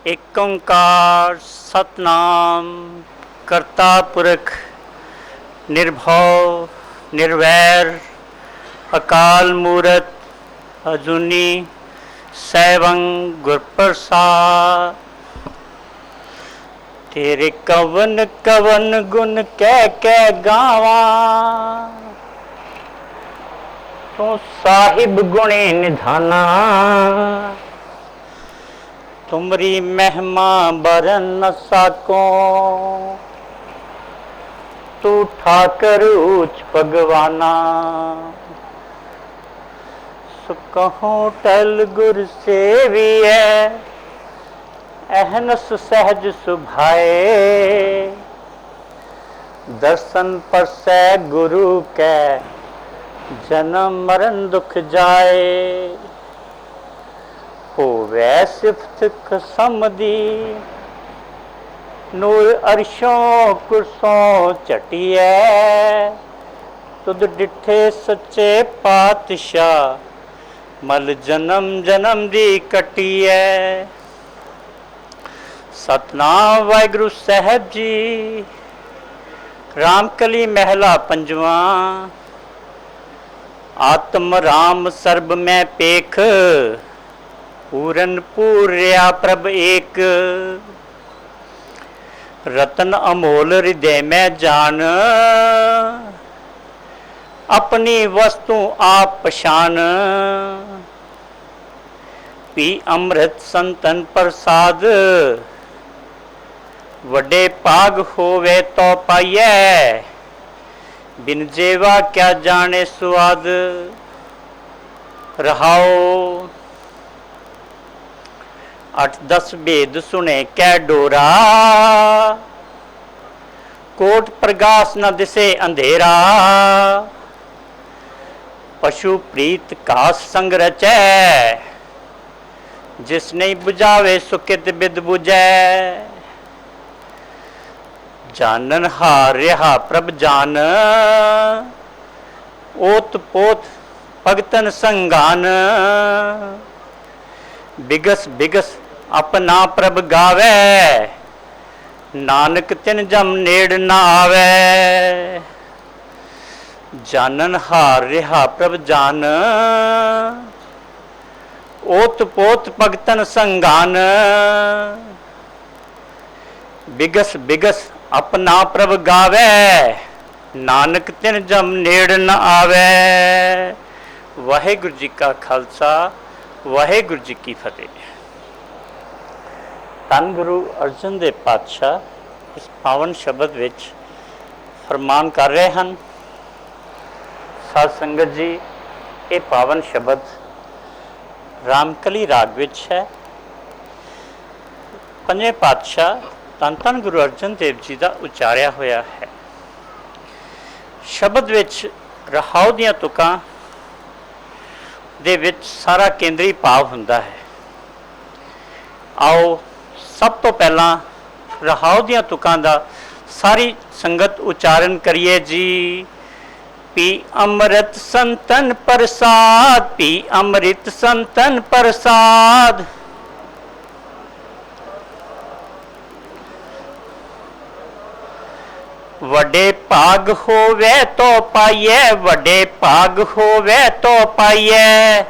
एक ओंकार सतनाम करता पुरख निर्भव निर्वैर अकाल मूरत अजूनी सैवं गुरप्रसाद। तेरे कवन कवन गुण कह गावा, तू साहिब गुणी निधाना। तुमरी महिमा बरन न साको, तू ठाकर ऊच भगवाना। सुकहों टल गुर सेविए, अहनस सहज सुभाए। दर्शन परसै गुरु कै, जन्म मरण दुख जाए। होवै सिफत खसम दी, नूर अरशों कुरसों चटिए। तुद डिठे सच्चे पातशाह, मल जन्म जन्म दी कटिए। सतनाम वाहिगुरु साहब जी। रामकली महला पंजवा। आत्म राम सर्ब में पेख, पूरन पूर्या प्रभ एक। रतन अमोल हृदय में जान, अपनी वस्तु आप पछान। पी अमृत संतन प्रसाद, वड्डे भाग होवे तो पाइए। बिन जेवा क्या जाने स्वाद। रहाओ 8-10 भेद सुने कै डोरा, कोट प्रगास न दिसे अंधेरा। पशु प्रीत कास संग रचै, जिस नहीं बुझावे सुकित बिद बुझै। जानन हार रहा प्रभ जान, ओत पोत भगतन संगान। बिगस बिगस अपना प्रभ गावे, नानक तिन जम नेड़ न आवे। जानन हार रहा प्रभ जान, ओत पोत भगतन संगान। बिगस बिगस अपना प्रभ गावे, नानक तिन जम नेड़ न आवे। वाहिगुरु जी का खालसा, वाहिगुरु जी की फतेह। धन गुरु अर्जन देव पातशाह इस पावन शब्द विच फरमान कर रहे हैं। साध संगत जी, ये पावन शब्द रामकली राग विच है। पंजे पातशाह धन धन गुरु अर्जन देव जी का उचारिया होया है। शब्द विच रहाओ दियां तुकां दे विच सारा केंद्री भाव हुंदा है। आओ सब तो पहला रहाओ दियां तुकां दा सारी संगत उच्चारण करिए जी। पी अमृत संतन प्रसाद, पी अमृत संतन प्रसाद। वड्डे भाग होवे तो पाइए, वड्डे भाग होवे तो पाइए।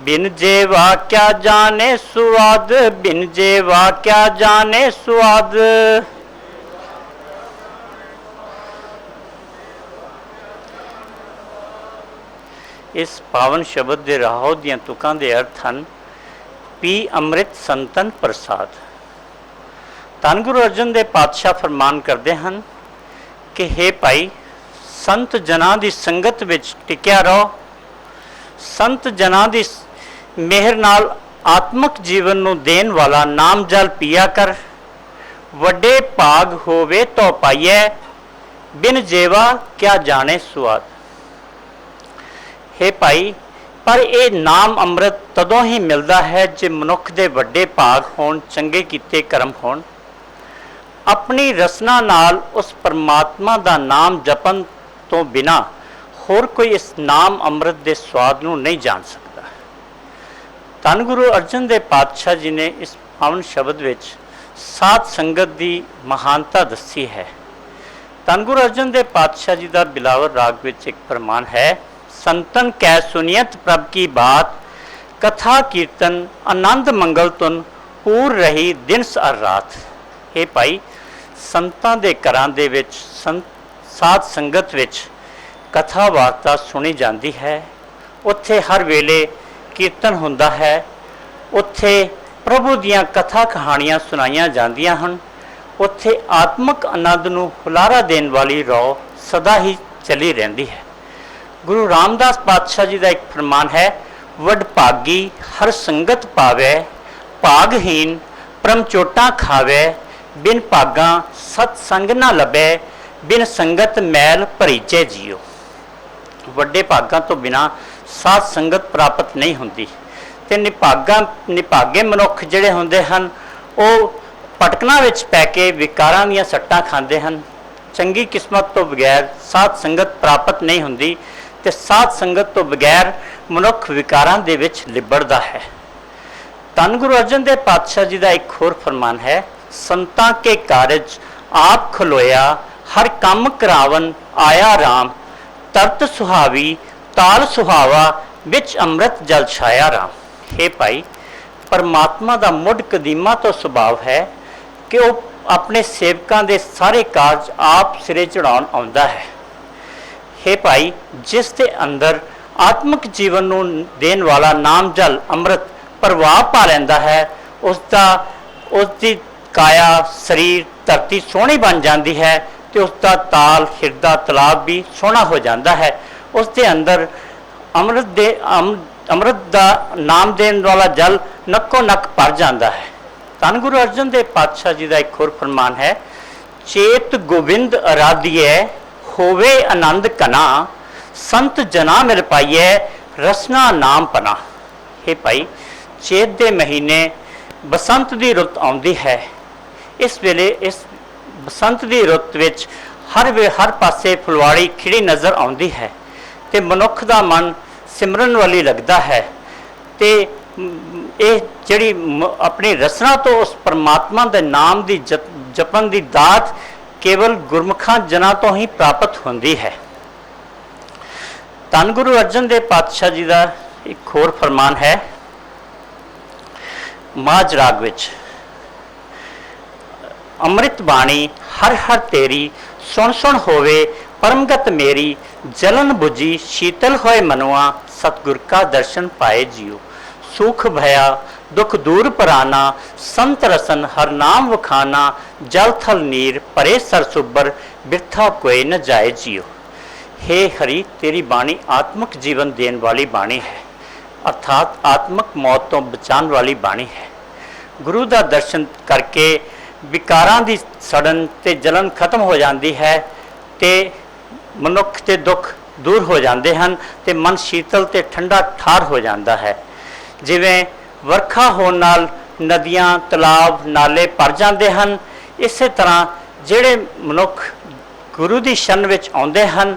बिन जेवा क्या जाने स्वाद, बिन जेवा क्या जाने स्वाद। इस पावन शब्द के राहो दियां तुकां दे अर्थ हैं। पी अमृत संतन प्रसाद। धन गुरु अर्जन देव पातशाह फरमान करते हैं कि हे भाई, संत जना की संगत विच टिकिया रहो। संत जना की मेहर नाल आत्मक जीवन नूं देन वाला नाम जल पिया कर। वड्डे भाग होवे तो पाइए, बिन जेवा क्या जाने स्वाद। हे भाई, पर यह नाम अमृत तदों ही मिलता है जे मनुख दे वड्डे भाग होण, चंगे कीते कर्म होण। अपनी रसना नाल उस परमात्मा का नाम जपन तो बिना होर कोई इस नाम अमृत के स्वाद नूं नहीं जान सकता। धन गुरु अर्जन देव पातशाह जी ने इस पावन शब्द विच साध संगत की महानता दसी है। धन गुरु अर्जन देव पातशाह जी का बिलावर राग विच एक फरमान है, संतन कै सुनियत प्रभ की बात, कथा कीर्तन आनंद मंगल तुन पूर रही दिन और रात। हे भाई, संतां दे घरां दे विच साध संगत विच कथा वार्ता सुनी जाती है, उत्थे हर वेले कीर्तन हुंदा है, उत्थे प्रभु दियां कथा कहानियां सुनाईयां जांदियां हन, उत्थे आत्मक आनंद नूं हुलारा देण वाली रौ सदा ही चली रहिंदी है। गुरु रामदास पातशाह जी का एक फरमान है, वडभागी हर संगत पावै, भागहीन परम चोटां खावै, बिन भागा सतसंग ना लभै, बिन संगत मैल भरीजे जियो। वड्डे भागां तो बिना साध संगत प्राप्त नहीं हुंदी ते निभागे मनुख जिहड़े हुंदे हन वो पटकना विच पै के विकारां दीयां सट्टां खांदे हन। चंगी किस्मत तो बगैर साध संगत प्राप्त नहीं हुंदी ते साध संगत तो बगैर मनुख विकारां दे विच लिबड़दा है। धन गुरु अर्जन देव पातशाह जी का एक होर फरमान है, संतां के कारज आप खलोया, हर काम करावन आया राम, तरत सुहावी ताल सुहावा, बिच अमृत जल छाया राम। हे भाई, परमात्मा का मुढ़ कदीमा तो सुभाव है कि वह अपने सेवकों के सारे कारज आप सिरे चढ़ाउण आउंदा है। हे भाई, जिस दे अंदर आत्मक जीवन नूं देण वाला नाम जल अमृत प्रभाव पा लैंदा है, उसकी काया शरीर धरती सोहनी बन जाती है तो उसका ताल हिरदा तलाब भी सोहना हो जाता है। उसके अंदर अमृत का नाम देने वाला जल नक्को नक भर जाता है। धन गुरु अर्जन देव पातशाह जी का एक होर फरमान है, चेत गोबिंद आराधिए होवे आनंद कना, संत जना मिल पाइए रसना नाम पना। हे भाई, चेत के महीने बसंत की रुत आउंदी है। इस वेले इस बसंत की रुत विच हर पासे फुलवाड़ी खिड़ी नज़र आउंदी है ते मनुख का मन सिमरन वाली लगता है ते ये जिहड़ी अपनी रसना तो उस परमात्मा के नाम की जपन की दात केवल गुरमुखां जना तो ही प्राप्त होंदी है। धन गुरु अर्जन देव पातशाह जी का एक होर फरमान है, माझ राग विच, अमृत बाणी हर हर तेरी, सुन सुन होवे परमगत मेरी, जलन बुझी शीतल होए मनुआ, सतगुर का दर्शन पाए जियो। सुख भया दुख दूर पराना, संत रसन हर नाम वखाना, जल थल नीर परे सर सुबर, बिरथा कोई न जाए जियो। हे हरि, तेरी बाणी आत्मक जीवन देने वाली बाणी है, अर्थात आत्मक मौत तो बचाने वाली बाणी है। गुरु का दर्शन करके विकारां दी सड़न ते जलन खत्म हो जाती है ते मनुख के दुख दूर हो जाते हैं ते मन शीतल ते ठंडा ठार हो जाता है। जिवें वर्खा होने नाल नदियां तलाब नाले भर जाते हैं, इस तरह जिहड़े मनुख गुरु की शरण विच आउंदे हन,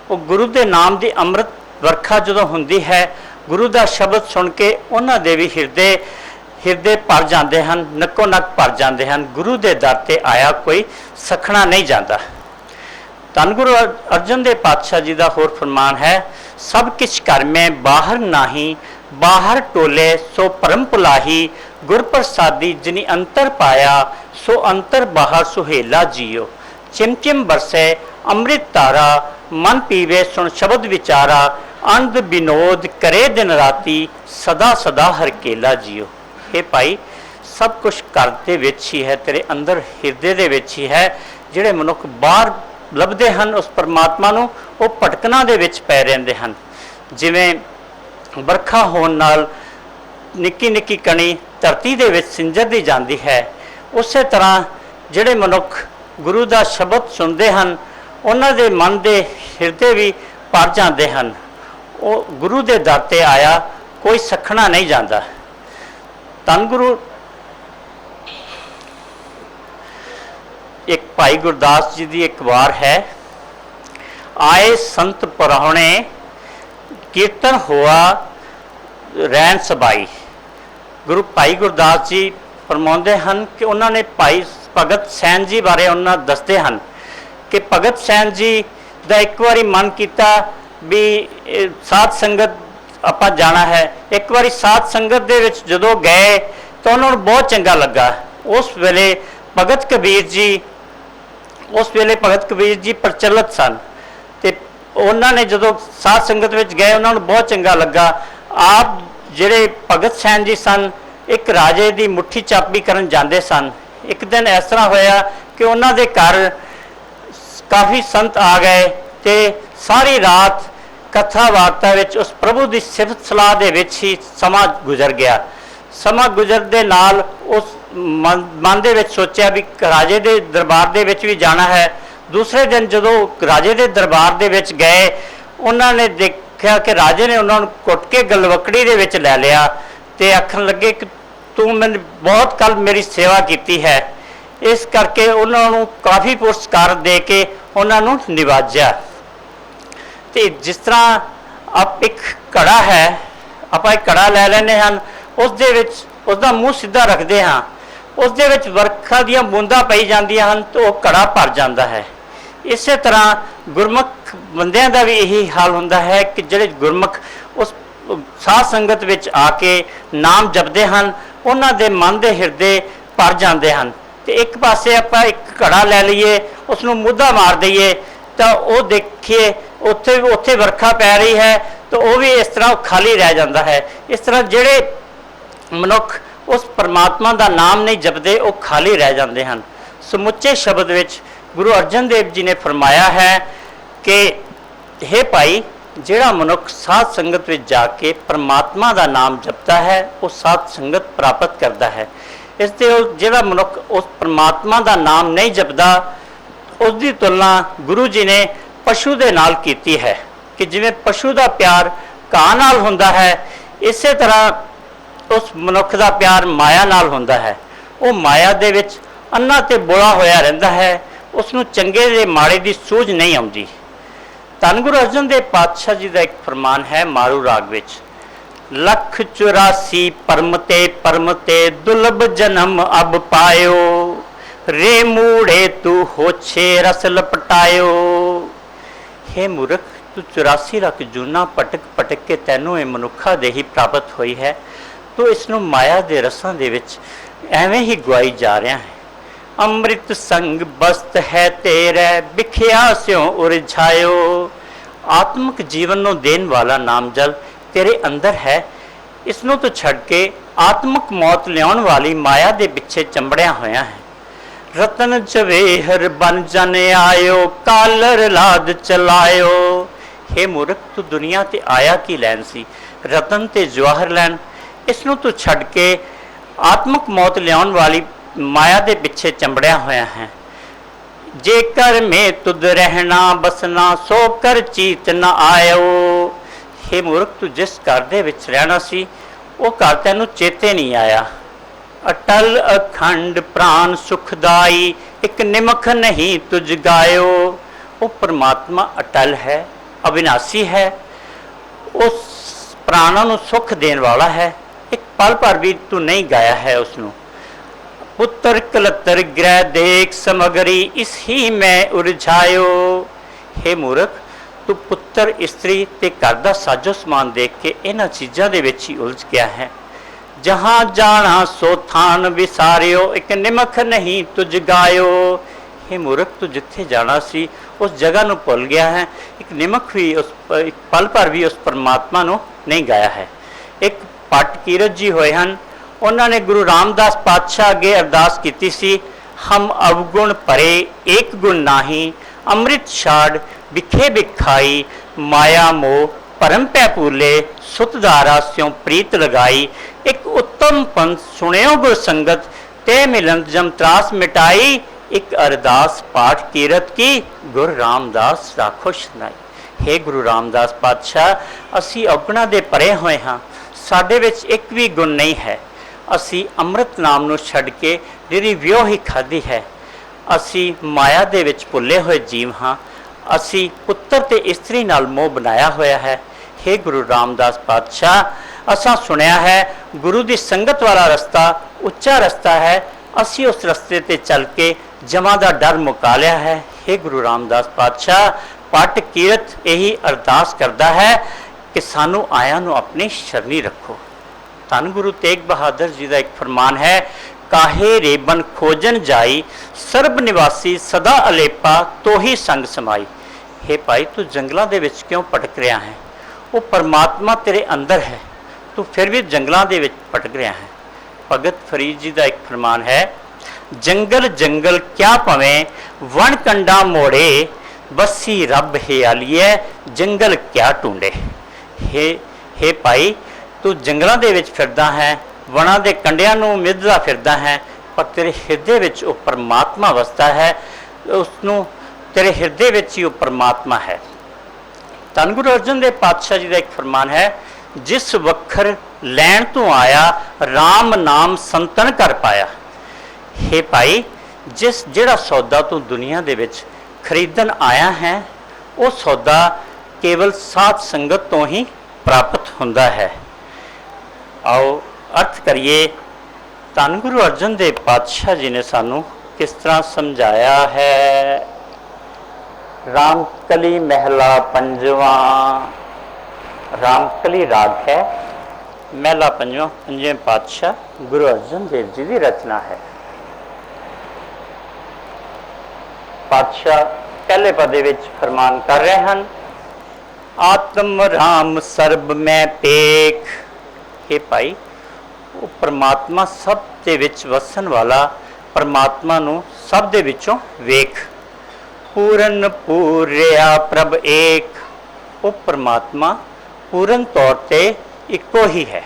वो गुरु के नाम की अमृत वर्खा जदों हुंदी है, गुरु का शब्द सुन के उन्हां दे भी हिरदे भर जाते हैं, नक्को नक भर जाते हैं। गुरु के दर ते आया कोई सखना नहीं जाता। धन गुरु अर्जन देव पातशाह जी का होर फरमान है, सब किछ कर में बाहर नाही, बाहर टोले सो परम पुलाही, गुर प्रसादी जिनी अंतर पाया, सो अंतर बाहर सुहेला जियो। चिमचिम बरसे अमृत तारा, मन पीवे सुन शब्द विचारा, आनंद विनोद करे दिन राती, सदा सदा हरकेला जियो। हे भाई, सब कुछ घर दे विच ही है, तेरे अंदर हिरदे दे विच ही है। जिहड़े मनुख बाहर लभदे हन उस परमात्मा नूं, वो भटकना दे विच पै रहिंदे हन। जिवें बरखा होण नाल निक्की निक्की कणी धरती दे विच सिंजरदी जांदी है, उस तरह जिहड़े मनुख गुरु का शब्द सुनते हैं उन्हां दे मन दे हिरदे भी भर जाते हैं। वो गुरु के दर ते आया कोई सखना नहीं जाता। धन गुरु एक भाई गुरदास जी की एक वार है, आए संत परहुणे कीर्तन हुआ रैन सबाई। गुरु भाई गुरदास जी फरमाते हैं कि उन्होंने भाई भगत सैन जी बारे उन्होंने दसते हैं कि भगत सैन जी का एक बारी मन किया भी साध संगत आपां जाना है। एक बारी साध संगत दे विच जदों गए तो उन्होंने बहुत चंगा लगा। उस वेले भगत कबीर जी प्रचलित सन ते उन्होंने जदों साध संगत विच गए उन्होंने बहुत चंगा लगा। आप जिहड़े भगत सैन जी सन एक राजे की मुट्ठी चाबी करन जांदे सन। एक दिन इस तरह होया कि उन्होंने दे घर काफ़ी संत आ गए ते सारी रात कथा वार्ता विच उस प्रभु की सिफत सलाह दे विच ही समा गुजर गया। समा गुजरदे नाल उस मन दे विच सोचा भी राजे दे दरबार दे विच भी जाना है। दूसरे दिन जदों राजे दे दरबार दे विच गए उन्होंने देखा कि राजे ने उन्होंने कुट के गलवकड़ी दे विच लै लिया ते आखन लगे कि तू मैंने बहुत कल मेरी सेवा की है, इस करके उन्होंने काफ़ी पुरस्कार दे के उन्होंने निवाजा। तो जिस तरह आप एक कड़ा है आप एक कड़ा लै लैंदे हैं उसका मुँह सीधा रखते हाँ उस वर्खा दियाँ बूंदा पई जांदियां हन तो वह कड़ा भर जाता है। इस तरह गुरमुख बंदियां का भी यही हाल होंदा है कि जिहड़े गुरमुख उस साध संगत विच आके नाम जपते हैं उन्होंने मन के हिरदे भर जाते हैं। तो एक पासे आप एक घड़ा लै लीए उसनों मुद्दा मार दईए तो वह देखिए उत्थे उत्थे वर्खा पै रही है तो वह भी इस तरह खाली रह जाता है। इस तरह जिहड़े मनुख उस परमात्मा का नाम नहीं जपते वो खाली रह जाते हैं। समुचे शब्द विच गुरु अर्जन देव जी ने फरमाया है कि हे भाई जिहड़ा मनुख साध संगत में जाके परमात्मा का नाम जपता है वो साध संगत प्राप्त करता है। इससे जिहड़ा मनुख उस परमात्मा का नाम नहीं जपता उसकी तुलना गुरु जी ने पशु के नाल कीती है कि जिवें पशु का प्यार घाह नाल हुंदा है इस तरह उस मनुख का प्यार माया नाल हुंदा है। वो माया दे विच अन्ना ते बोला होया रहिंदा है, उसनूं चंगे दे माड़े की सूझ नहीं आउंदी। धन गुरु अर्जन देव पातशाह जी का एक फरमान है मारू राग विच, लख 84 परमते दुर्लभ जन्म अब पायो, रे मूढ़े तू होछे रस लपटायो। हे मूर्ख तू 84 लाख जूना पटक के तैनू ये मनुखा देही प्राप्त हुई है, तो इसनों माया दे रसां दे विच एवें ही गवाई जा रहा है। अमृत संग बस्त है तेरे बिखिया स्यों उरझायो। आत्मक जीवन नो देन वाला नाम जल तेरे अंदर है, इसनों तो छड़ के आत्मक मौत लियाउण वाली माया दे पिछे चंबड़िया होया है। रतन जवेहर बन जन आयो कालर लाद चलायो। हे मूर्ख तू दुनिया ते आया की लैन सी, रतन ते जवाहर लैन, इसनों तो छड़ के आत्मक मौत लियाउण वाली माया दे पिछे चंबड़िया होया है। जेकर में तुद रहना बसना सो कर चीत न आयो। हे मूर्ख तू जिस घर दे विच रहना सी वो घर तैनू चेते नहीं आया। अटल अखंड प्राण सुखदाई एक निमख नहीं तुझ गायो। वो परमात्मा अटल है, अविनाशी है, उस प्राणों को सुख देने वाला है, एक पल पर भी तू नहीं गाया है उसनों। पुत्र कलतर ग्रह देख समगरी इस ही में उलझायो। हे मूर्ख तू पुत्र स्त्री ते घर दा साजो समान देख के इन्हां चीज़ों दे विच ही उलझ गया है। जहाँ जाना सो थान विसारियो एक निमख नहीं तुझ गायो। हे मूर्ख तू जिथे जाना सी उस जगह नूं भुल गया है, एक निमख भी उस एक पल पर भी उस परमात्मा नूं नहीं गाया है। एक पट कीरत जी होए हैं, उन्होंने गुरु रामदास पातशाह अगे अरदास की सी, हम अवगुण परे एक गुण नाही, अमृत छाड़ बिखे बिखाई, माया मोह परम पै भूले, सुतधारा स्यों प्रीत लगाई। एक उत्तम पंथ सुनियो गुर संगत, ते मिलंत जम त्रास मिटाई, एक अरदास पाठ कीरत की, गुरु रामदास राखो सुनाई। हे गुरु रामदास पातशाह असी अवगुणा दे परे होए हाँ, साडे विच एक भी गुण नहीं है। असी अमृत नाम नूं छड़ के जिहड़ी व्योह ही खाधी है, असी माया दे विच भुले हुए जीव हाँ। असी पुत्र ते इस्त्री नाल मोह बनाया होया है। हे गुरु रामदास पातशाह, असां सुनिया है गुरु की संगत वाला रस्ता उच्चा रस्ता है, असी उस रस्ते ते चल के जमा का डर मुका लिया है। हे गुरु रामदास पातशाह, पट कीरत यही अरदास करता है कि सानू आया नू अपनी शरणी रखो। धन गुरु तेग बहादुर जी का एक फरमान है, काहे रेबन खोजन जाई, सर्ब निवासी सदा अलेपा तो ही संग समाई। हे भाई, तू जंगलों के विच क्यों भटक रहा है? वो परमात्मा तेरे अंदर है, तू फिर भी जंगलों के विच भटक रहा है। भगत फरीद जी का एक फरमान है, जंगल जंगल क्या पवें वन कंडा मोड़े, बसी रब हियालिए जंगल क्या ढूंढे। हे भाई, तू जंगलों के विच फिरदा है, वणा के कंडियां नूं मिधदा फिरदा है, पर तेरे हिरदे विच वो परमात्मा वसदा है, उसनूं तेरे हिरदे विच ही वो परमात्मा है। धन गुरु अर्जन देव पातशाह जी का एक फरमान है, जिस वखर लैण तो आया राम नाम संतन कर पाया। हे भाई, जिहड़ा सौदा तू दुनिया दे विच खरीदन आया है, वो सौदा केवल साध संगत तो ही प्राप्त हुंदा है। आओ अर्थ करिए, धन गुरु अर्जन देव पातशाह जी ने सानू किस तरह समझाया है। रामकली महला पंजवा, रामकली राग है, महला पंजवा, पंजवें पातशाह गुरु अर्जन देव जी की रचना है। पातशाह पहले पदे विच फरमान कर रहे हैं, आत्म राम सर्ब में पेख। हे भाई, वो परमात्मा सब दे विच वसन वाला परमात्मा नू सब दे विचों वेख। पूरन पूर्या प्रभ एक, वो परमात्मा पूरन तौर पे इको ही है।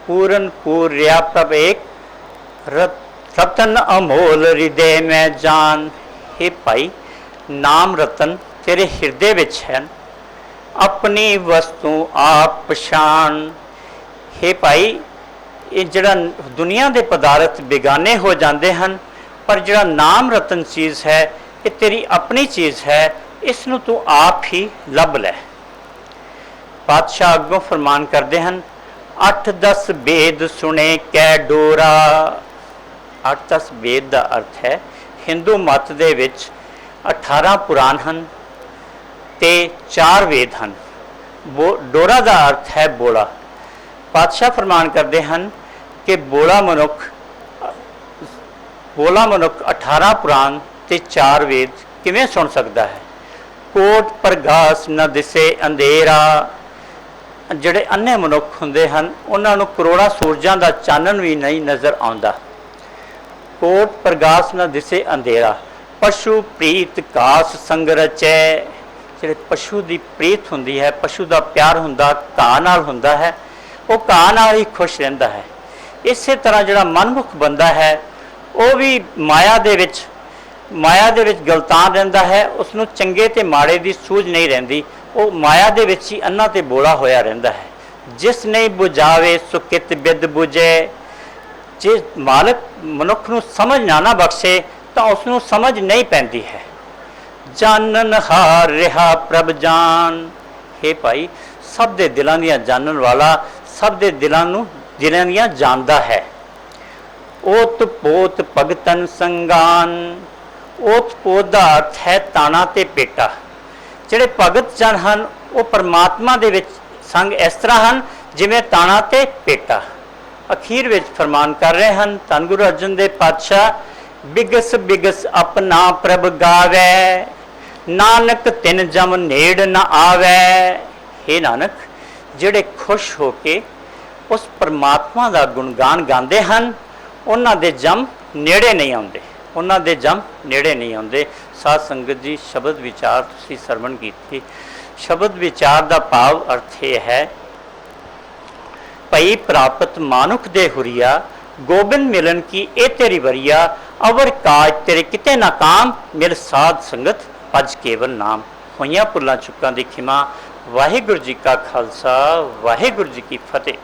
पूरन पूर्या प्रभ एक, रतन अमोल हृदय में जान। हे भाई, नाम रतन तेरे हृदय विच है, अपनी वस्तु आप पछाण। हे भाई, ये जड़ा दुनिया के पदार्थ बेगाने हो जाते हैं, पर जड़ा नाम रतन चीज़ है ये तेरी अपनी चीज़ है, इसनू तू आप ही लभ लै। पातशाह अगों फरमान करते हैं, 8-10 वेद सुने कै डोरा। 8-10 वेद का अर्थ है, हिंदू मत दे विच 18 पुराण हैं ते 4 वेद हैं। डोरा का अर्थ है बोला। पातशाह फरमान करते हैं कि बोला मनुख 18 पुराण ते 4 वेद किवें सुन सकता है। कोट प्रगास न दिसे अंधेरा। जिहड़े अन्ने मनुख हुंदे हन, उन्हां नूं करोड़ां सूरजां दा चानन भी नहीं नज़र आउंदा। कोट प्रगास न दिसे अंधेरा, पशु प्रीत कास संग रचै। जिहड़े पशु की प्रीत हुंदी है, पशु का प्यार हुंदा घाह नाल हुंदा है, वो घाह नाल ही खुश रहिंदा है। इस तरह जिहड़ा मनमुख बंदा है, वो भी माया दे विच गलतान रहिंदा है, उसनूं चंगे ते माड़े की सूझ नहीं रहिंदी, वो माया दे विच ही अन्ना ते बोला होया रहिंदा है। जिस नहीं बुझावे सो कित बिद बुझे। जे मालक मनुख नूं समझ ना बख्शे तो उसनूं समझ नहीं पैंदी है। जानन हार रिहा प्रभ जान। हे भाई, सब दे दिलां दियां जानन वाला सब दे दिलां दियां जानदा है। ओत पोत भगतन संगान। ओत पोत का अर्थ है ताना ते पेटा। जिहड़े भगत जन हैं वो परमात्मा दे विच संग इस तरह हैं जिवें ताना ते पेटा। अखीर विच फरमान कर रहे हैं धन गुरु अर्जन देव पातशाह, बिगस बिगस अपना प्रभ गावे, नानक तिन जम नेड़ न आवे। हे नानक, जिहड़े खुश हो के उस परमात्मा का गुणगान गाते हैं, उन्हां दे जम नेड़े नहीं आउंदे, उन्हां दे जम नेड़े नहीं आउंदे। साध संगत जी, शब्द विचार तुसीं सरवण कीती। शब्द विचार का भाव अर्थ यह है, भई प्राप्त मानुख दे हुरिया, गोबिंद मिलन की ए तेरी वरिया, अवर काज तेरे किते ना काम, मिल साध संगत पज केवल नाम। होइयां भुल्लां चुक्कां दी खिमा। वाहिगुरू जी का खालसा, वाहिगुरू जी की फतेह।